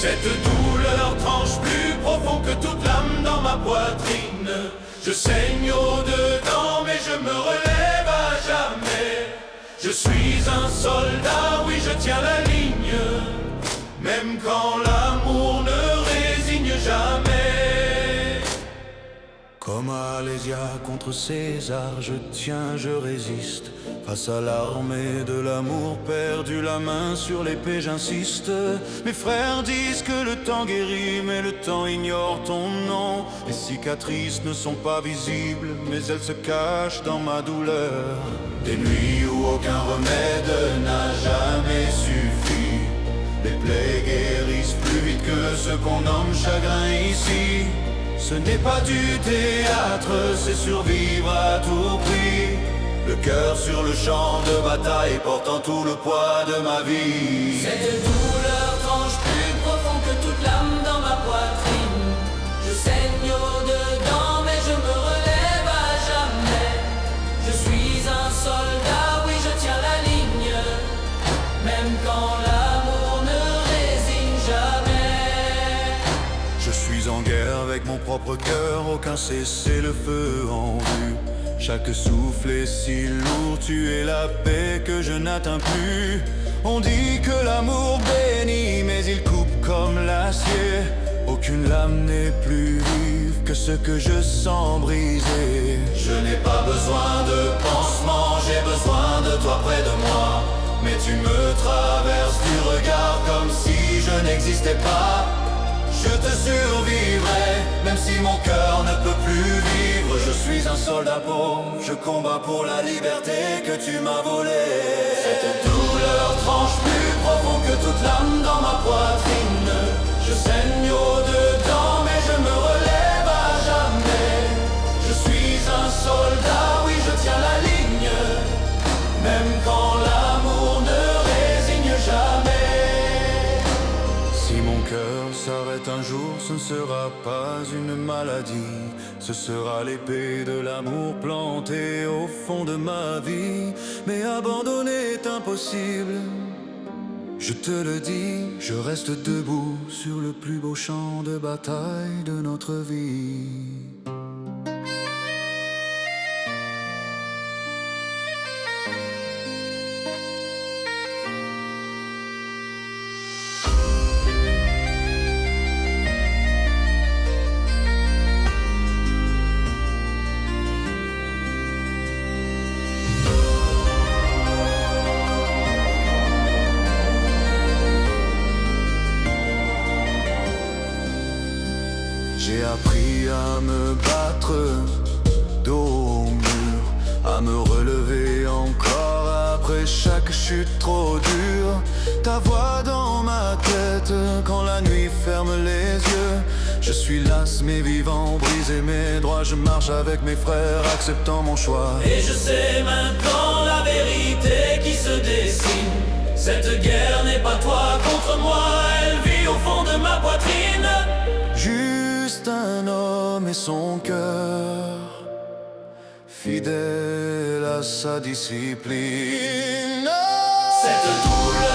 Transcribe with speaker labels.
Speaker 1: Cette douleur tranche plus profond que toute lame dans ma poitrine. Je saigne au-dedans mais je me relève à jamais. Je suis un soldat, oui je tiens la ligne, même quand l'amour ne résigne jamais.
Speaker 2: Comme Alésia contre César, je tiens, je résiste. Face à l'armée de l'amour perdu, la main sur l'épée, j'insiste. Mes frères disent que le temps guérit, mais le temps ignore ton nom. Les cicatrices ne sont pas visibles, mais elles se cachent dans ma douleur. Des nuits où aucun remède n'a jamais suffi. Les plaies guérissent plus vite que ce qu'on nomme chagrin ici. Ce n'est pas du théâtre, c'est survivre à tout prix. Le cœur sur le champ de bataille, portant tout le poids de ma vie.
Speaker 3: Cette douleur tranche plus profond que toute lame dans ma poitrine. Je saigne au-dedans mais je me relève à jamais. Je suis un soldat, oui je tiens la ligne, même quand l'amour ne résigne jamais.
Speaker 2: Je suis en guerre avec mon propre cœur, aucun cessez-le-feu en vue. Chaque souffle est si lourd, tu es la paix que je n'atteins plus. On dit que l'amour bénit, mais il coupe comme l'acier. Aucune lame n'est plus vive que ce que je sens briser.
Speaker 1: Je n'ai pas besoin de pansement, j'ai besoin de toi près de moi. Mais tu me traverses du regard comme si je n'existais pas. Je te survivrai, même si mon cœur ne peut plus vivre. Je suis un soldat pauvre, je combats pour la liberté que tu m'as volée. Cette douleur tranche plus profond que toute lame dans ma poitrine. Je saigne au-dedans mais je me relève à jamais. Je suis un soldat, oui je tiens la ligne, même quand l'amour ne résigne jamais.
Speaker 2: Si mon cœur s'arrête un jour, ce ne sera pas une maladie. Ce sera l'épée de l'amour plantée au fond de ma vie. Mais abandonner est impossible, je te le dis. Je reste debout sur le plus beau champ de bataille de notre vie. J'ai appris à me battre dos au mur, à me relever encore après chaque chute trop dure. Ta voix dans ma tête quand la nuit ferme les yeux. Je suis las mais vivant, brisé mes droits. Je marche avec mes frères, acceptant mon choix.
Speaker 3: Et je sais maintenant la vérité qui se dessine. Cette guerre n'est pas toi contre moi, elle vit au fond de ma poitrine.
Speaker 2: Juste un homme et son cœur, fidèle à sa discipline.
Speaker 3: Cette douleur